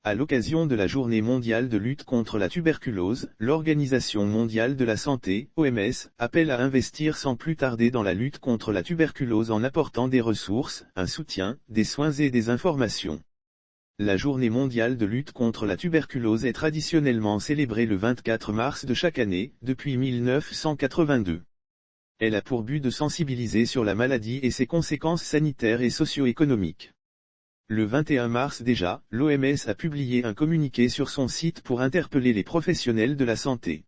À l'occasion de la Journée mondiale de lutte contre la tuberculose, l'Organisation mondiale de la santé, OMS, appelle à investir sans plus tarder dans la lutte contre la tuberculose en apportant des ressources, un soutien, des soins et des informations. La Journée mondiale de lutte contre la tuberculose est traditionnellement célébrée le 24 mars de chaque année, depuis 1982. Elle a pour but de sensibiliser sur la maladie et ses conséquences sanitaires et socio-économiques. Le 21 mars déjà, l'OMS a publié un communiqué sur son site pour interpeller les professionnels de la santé.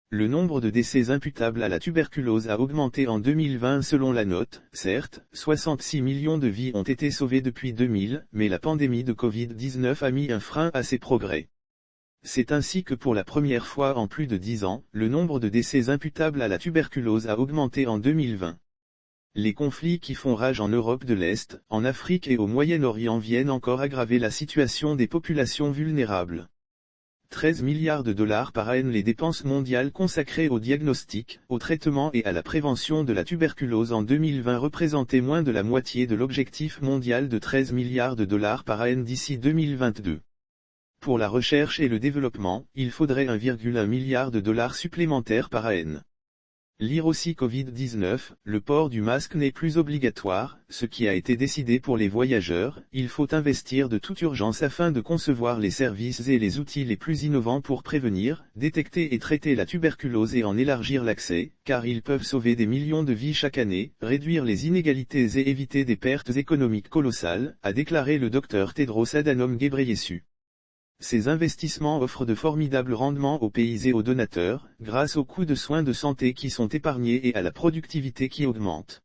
Le nombre de décès imputables à la tuberculose a augmenté en 2020 selon la note, certes, 66 millions de vies ont été sauvées depuis 2000, mais la pandémie de Covid-19 a mis un frein à ces progrès. C'est ainsi que pour la première fois en plus de 10 ans, le nombre de décès imputables à la tuberculose a augmenté en 2020. Les conflits qui font rage en Europe de l'Est, en Afrique et au Moyen-Orient viennent encore aggraver la situation des populations vulnérables. 13 milliards de dollars par an les dépenses mondiales consacrées au diagnostic, au traitement et à la prévention de la tuberculose en 2020 représentaient moins de la moitié de l'objectif mondial de 13 milliards de dollars par an d'ici 2022. Pour la recherche et le développement, il faudrait 1,1 milliard de dollars supplémentaires par an. Lire aussi Covid-19, le port du masque n'est plus obligatoire, ce qui a été décidé pour les voyageurs, il faut investir de toute urgence afin de concevoir les services et les outils les plus innovants pour prévenir, détecter et traiter la tuberculose et en élargir l'accès, car ils peuvent sauver des millions de vies chaque année, réduire les inégalités et éviter des pertes économiques colossales, a déclaré le Dr Tedros Adhanom Ghebreyesus. Ces investissements offrent de formidables rendements aux pays et aux donateurs, grâce aux coûts de soins de santé qui sont épargnés et à la productivité qui augmente.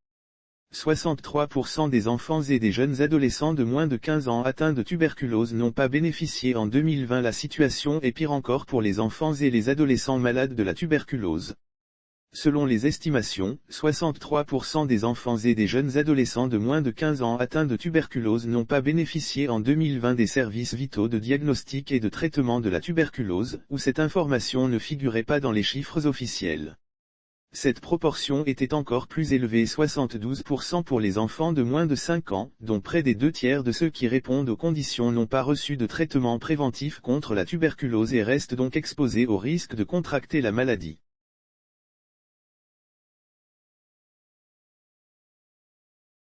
63% des enfants et des jeunes adolescents de moins de 15 ans atteints de tuberculose n'ont pas bénéficié en 2020. La situation est pire encore pour les enfants et les adolescents malades de la tuberculose. Selon les estimations, 63% des enfants et des jeunes adolescents de moins de 15 ans atteints de tuberculose n'ont pas bénéficié en 2020 des services vitaux de diagnostic et de traitement de la tuberculose, où cette information ne figurait pas dans les chiffres officiels. Cette proportion était encore plus élevée, 72% pour les enfants de moins de 5 ans, dont près des 2/3 de ceux qui répondent aux conditions n'ont pas reçu de traitement préventif contre la tuberculose et restent donc exposés au risque de contracter la maladie.